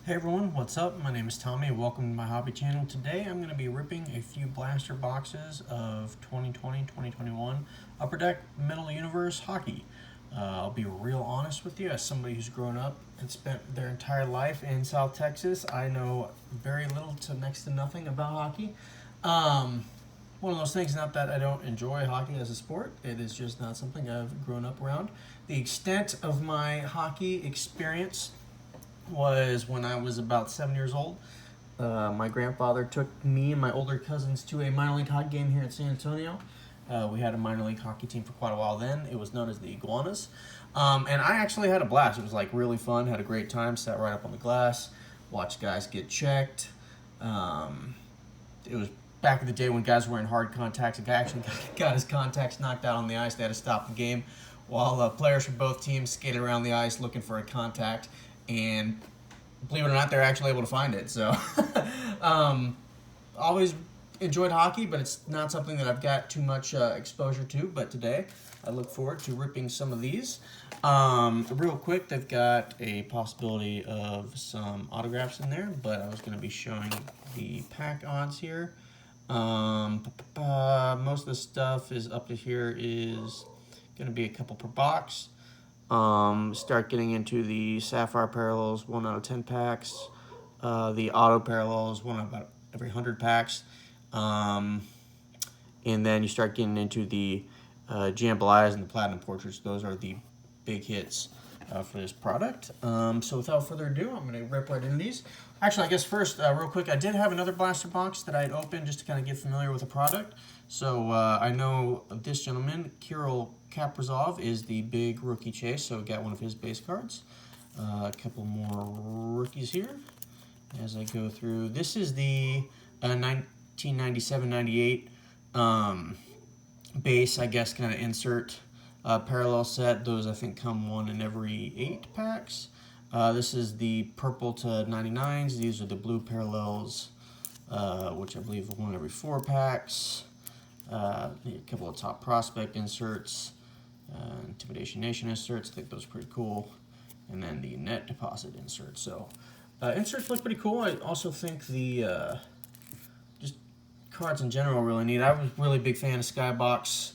Hey everyone, what's up? My name is Tommy. Welcome to my hobby channel. Today I'm going to be ripping a few blaster boxes of 2020-2021 Upper Deck Metal Universe Hockey. I'll be real honest with you, as somebody who's grown up and spent their entire life in South Texas, I know very little to next to nothing about hockey. One of those things, not that I don't enjoy hockey as a sport, it is just not something I've grown up around. The extent of my hockey experience was when I was about 7 years old. My grandfather took me and my older cousins to a minor league hockey game here in San Antonio. We had a minor league hockey team for quite a while then. It was known as the Iguanas. And I actually had a blast. It was like really fun, had a great time, sat right up on the glass, watched guys get checked. It was back in the day when guys were in hard contacts. A guy actually got his contacts knocked out on the ice. They had to stop the game while players from both teams skated around the ice looking for a contact. And believe it or not, they're actually able to find it. So, always enjoyed hockey, but it's not something that I've got too much exposure to. But today, I look forward to ripping some of these. Real quick, they've got a possibility of some autographs in there, but I was going to be showing the pack odds here. Most of the stuff is up to here is going to be a couple per box. Start getting into the Sapphire Parallels 1 out of 10 packs. The Auto Parallels 1 out of about every 100 packs. And then you start getting into the Jambalayas and the Platinum Portraits. Those are the big hits for this product. So without further ado, I'm going to rip right into these. Actually, I guess first, real quick, I did have another blaster box that I had opened just to kind of get familiar with the product. So I know this gentleman, Kirill Kaprizov, is the big rookie chase, so got one of his base cards. A couple more rookies here as I go through. This is the 1997-98 base, I guess, kind of insert parallel set. Those, I think, come one in every 8 packs. This is the purple to 99s. These are the blue parallels, which I believe are one every 4 packs. A couple of top prospect inserts, Intimidation Nation inserts. I think those are pretty cool. And then the net deposit inserts. So inserts look pretty cool. I also think the just cards in general are really neat. I was a really big fan of Skybox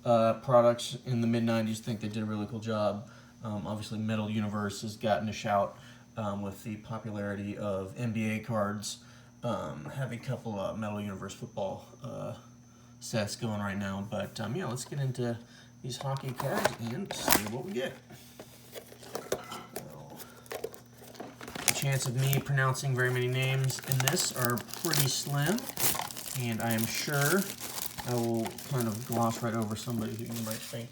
products in the mid-90s. I think they did a really cool job. Obviously, Metal Universe has gotten a shout with the popularity of NBA cards. Having a couple of Metal Universe football sets going right now. But yeah, let's get into these hockey cards and see what we get. The chance of me pronouncing very many names in this are pretty slim, and I am sure I will kind of gloss right over somebody who you might think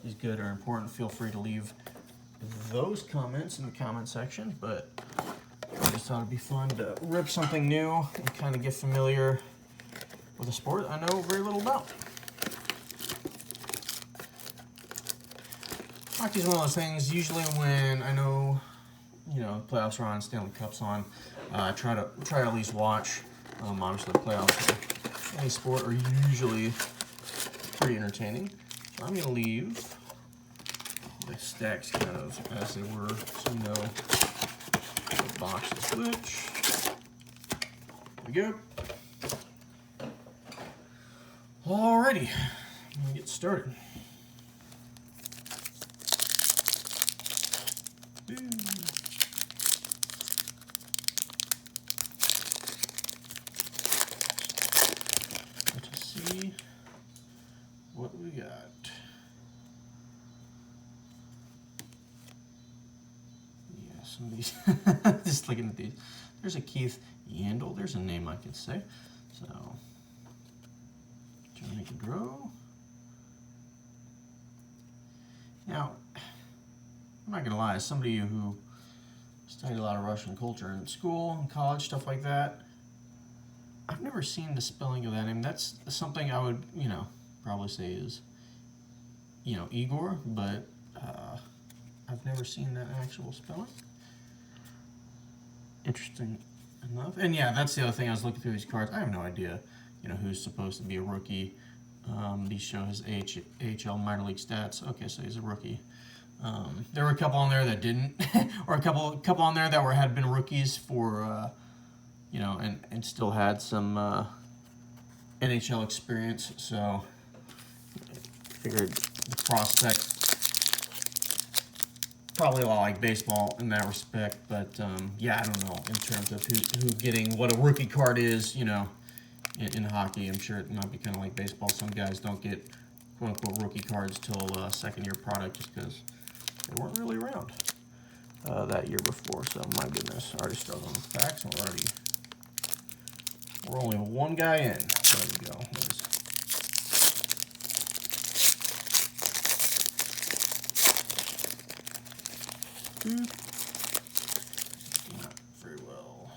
is good or important. Feel free to leave those comments in the comment section, but I just thought it'd be fun to rip something new and kind of get familiar with a sport I know very little about. Hockey's one of those things, usually when I know, playoffs are on, Stanley Cup's on, I try to at least watch. Obviously the playoffs for any sport are usually pretty entertaining. So I'm going to leave the stacks kind of as they were, so you know what box is which. There we go. Alrighty, I'm gonna get started. Let's see what we got. Yeah, some of these, just looking at these. There's a Keith Yandel, there's a name I could say. So, Johnny Gaudreau. Now, I'm not gonna lie, as somebody who studied a lot of Russian culture in school, in college, stuff like that, I've never seen the spelling of that name. That's something I would, probably say is, Igor, but I've never seen that actual spelling. Interesting enough. And yeah, that's the other thing. I was looking through these cards. I have no idea, who's supposed to be a rookie. These show his AHL minor league stats. Okay, so he's a rookie. There were a couple on there that didn't, or a couple on there that had been rookies for, you know, and still had some NHL experience. So figured the prospect probably a lot like baseball in that respect. But yeah, I don't know in terms of who getting what a rookie card is. You know, in hockey, I'm sure it might be kind of like baseball. Some guys don't get quote unquote rookie cards till second year product just because they weren't really around that year before. So my goodness, already struggling with packs, and we're only one guy in. There we go. Not very well.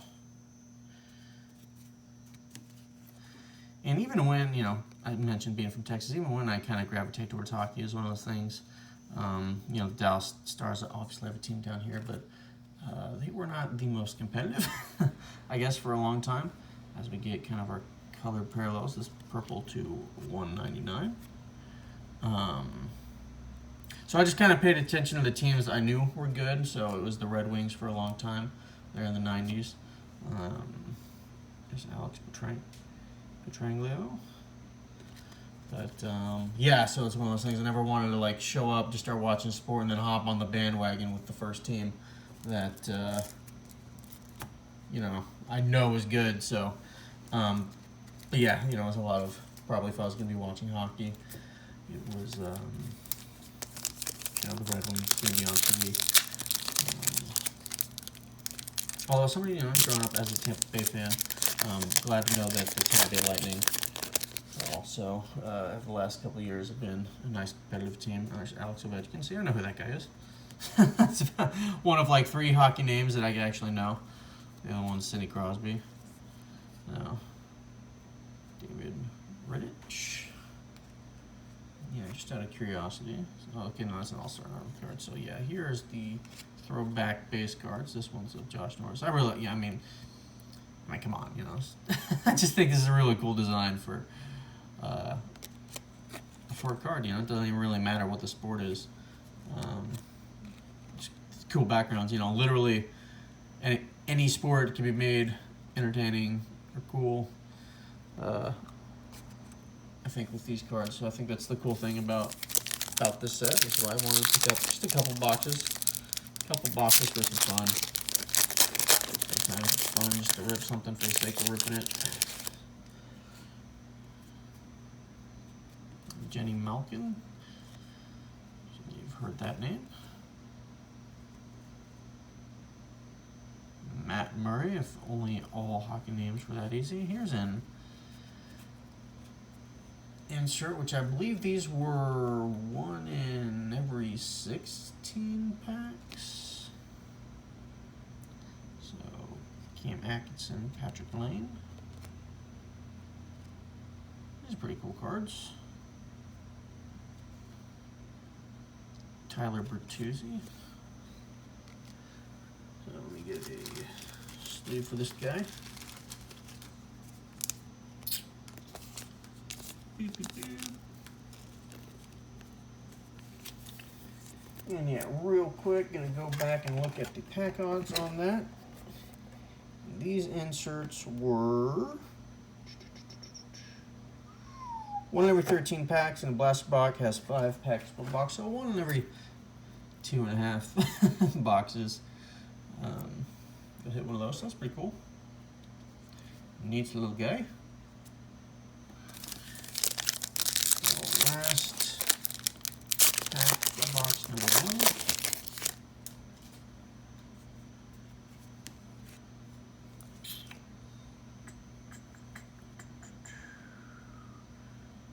And even when, you know, I mentioned being from Texas, even when I kind of gravitate towards hockey is one of those things. You know, the Dallas Stars obviously have a team down here, but they were not the most competitive, I guess, for a long time. As we get kind of our color parallels, this purple to 199. So I just kind of paid attention to the teams I knew were good. So it was the Red Wings for a long time. They're in the 90s. There's Alex Pietrangelo. But yeah, so it's one of those things I never wanted to like show up, just start watching sport, and then hop on the bandwagon with the first team that you know I know is good. So, but yeah, you know, it was a lot of probably if I was going to be watching hockey, it was you know, the Red Wings going to be on TV. Although somebody, you know, growing up as a Tampa Bay fan, glad to know that the Tampa Bay Lightning also, over the last couple of years, have been a nice competitive team. There's Alex Ovechkin. See, I don't know who that guy is. It's one of like 3 hockey names that I actually know. The other one's Sidney Crosby. No. David Rittich. Yeah, just out of curiosity. Oh, okay, no, that's an all-star card. So yeah, here's the throwback base cards. This one's of Josh Norris. I really, yeah, I mean, come on, you know. I just think this is a really cool design for a card. You know, it doesn't even really matter what the sport is. Just cool backgrounds. You know, literally any sport can be made entertaining or cool. I think with these cards, so I think that's the cool thing about this set. That's why I wanted to pick up just a couple boxes for some fun. Sometimes it's fun just to rip something for the sake of ripping it. Jenny Malkin. You've heard that name. Matt Murray, if only all hockey names were that easy. Here's an insert, which I believe these were 1 in every 16 packs. So, Cam Atkinson, Patrick Lane. These are pretty cool cards. Tyler Bertuzzi. So let me get a sleeve for this guy. And yeah, real quick, gonna go back and look at the pack odds on that. These inserts were 1 in every 13 packs, and a blaster box has 5 packs per box, so 1 in every 2.5 boxes. Got hit one of those, so that's pretty cool. Neat little guy. So last pack for box number 1.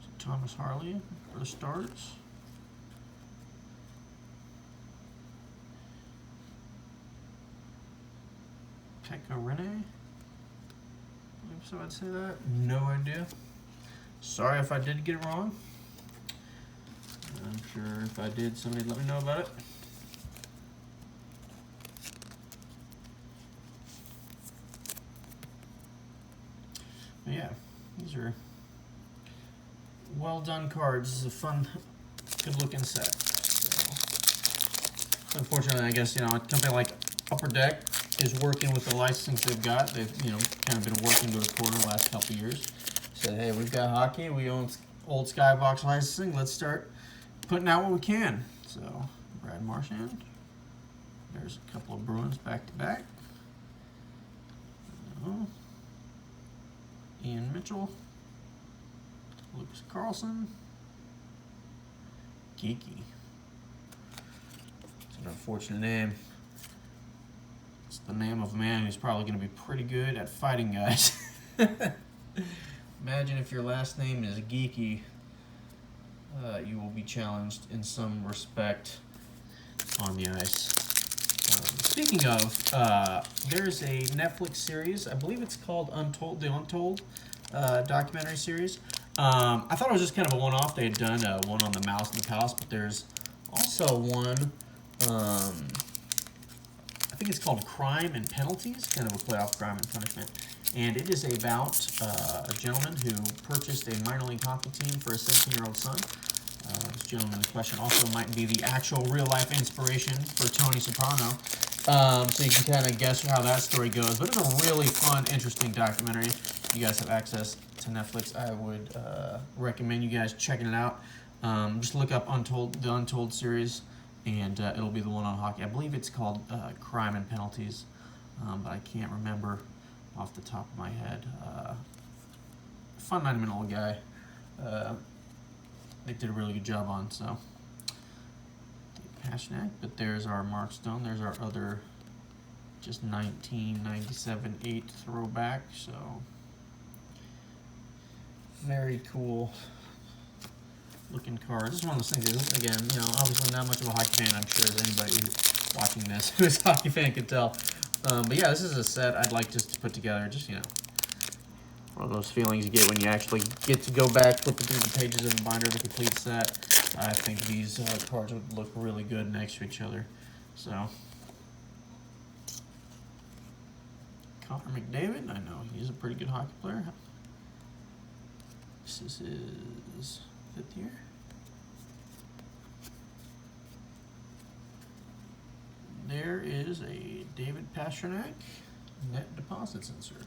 So Thomas Harley for the Stars. Pekka Rinne. So I'd say that. No idea. Sorry if I did get it wrong. I'm sure if I did, somebody let me know about it. But yeah, these are well done cards. This is a fun, good looking set. So, Unfortunately, I guess, a company like Upper Deck is working with the licensing they've got. They've, kind of been working to the corner the last couple of years. Said, hey, we've got hockey. We own old Skybox licensing. Let's start putting out what we can. So, Brad Marchand. There's a couple of Bruins back to back. Ian Mitchell. Lucas Carlson. Geeky. It's an unfortunate name. It's the name of a man who's probably going to be pretty good at fighting guys. Imagine if your last name is Geeky. You will be challenged in some respect on the ice. Speaking of, there's a Netflix series. I believe it's called Untold, the Untold documentary series. I thought it was just kind of a one-off. They had done one on the Mouse and the Palace, but there's also one, I think it's called Crime and Penalties, kind of a play off Crime and Punishment. And it is about a gentleman who purchased a minor league hockey team for his 17-year-old son. This gentleman in question also might be the actual real-life inspiration for Tony Soprano. So you can kind of guess how that story goes. But it's a really fun, interesting documentary. If you guys have access to Netflix, I would recommend you guys checking it out. Just look up the Untold series, and it'll be the one on hockey. I believe it's called Crime and Penalties, but I can't remember off the top of my head. Fun 90-minute-old guy. They did a really good job on, so. Pastrnak, but there's our Mark Stone. There's our other just 1997 8 throwback, so very cool looking card. This is one of those things, again, obviously not much of a hockey fan, I'm sure, as anybody who's watching this who's a hockey fan can tell. But yeah, this is a set I'd like just to put together, just, one of those feelings you get when you actually get to go back, flipping through the pages of the binder of a complete set. I think these cards would look really good next to each other. So, Connor McDavid, I know he's a pretty good hockey player. This is his 5th year. There is a David Pastrnak net deposits insert.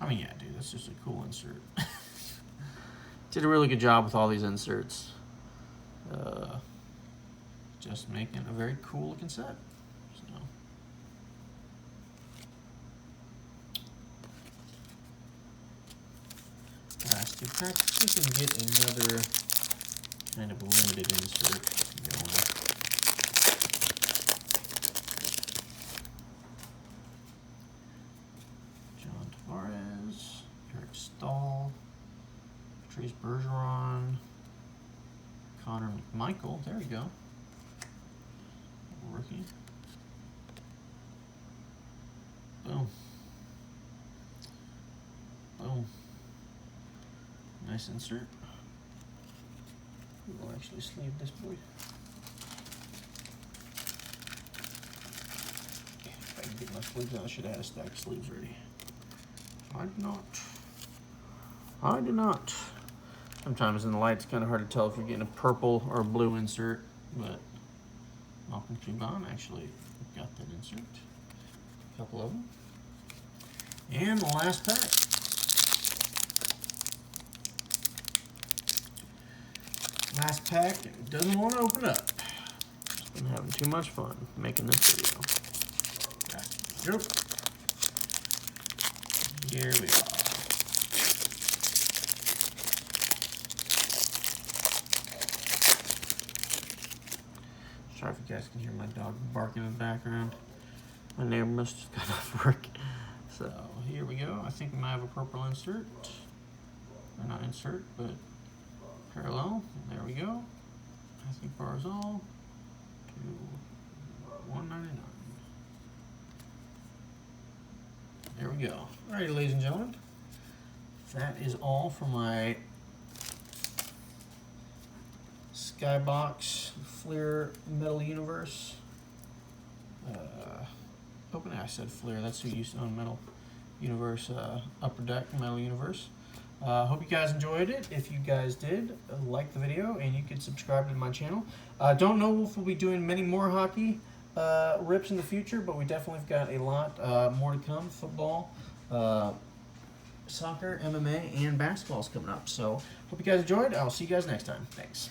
I mean, yeah, dude, that's just a cool insert. Did a really good job with all these inserts. Just making a very cool looking set. So. Last two packs, we can get another kind of limited insert going. Stahl, Patrice Bergeron, Connor McMichael, there we go. Rookie. Boom. Boom. Nice insert. We'll actually sleeve this boy. If I can get my sleeves out, I should have had a stack of sleeves ready. I did not. I do not. Sometimes in the light it's kind of hard to tell if you're getting a purple or a blue insert, but Malcolm Subban actually got that insert. A couple of them. And the last pack. Last pack doesn't want to open up. Just been having too much fun making this video. Yep. Here we are. Sorry if you guys can hear my dog barking in the background. My neighbor must have got off work. So here we go. I think we might have a purple insert. Or not insert, but parallel. There we go. I think Barzal to 199. There we go. Alrighty, ladies and gentlemen. That is all for my Skybox Fleer Metal Universe. I said Fleer. That's who used to own Metal Universe. Upper Deck Metal Universe. Hope you guys enjoyed it. If you guys did, like the video, and you could subscribe to my channel. Don't know if we'll be doing many more hockey rips in the future, but we definitely have got a lot more to come. Football, soccer, MMA, and basketball is coming up. So hope you guys enjoyed. I'll see you guys next time. Thanks.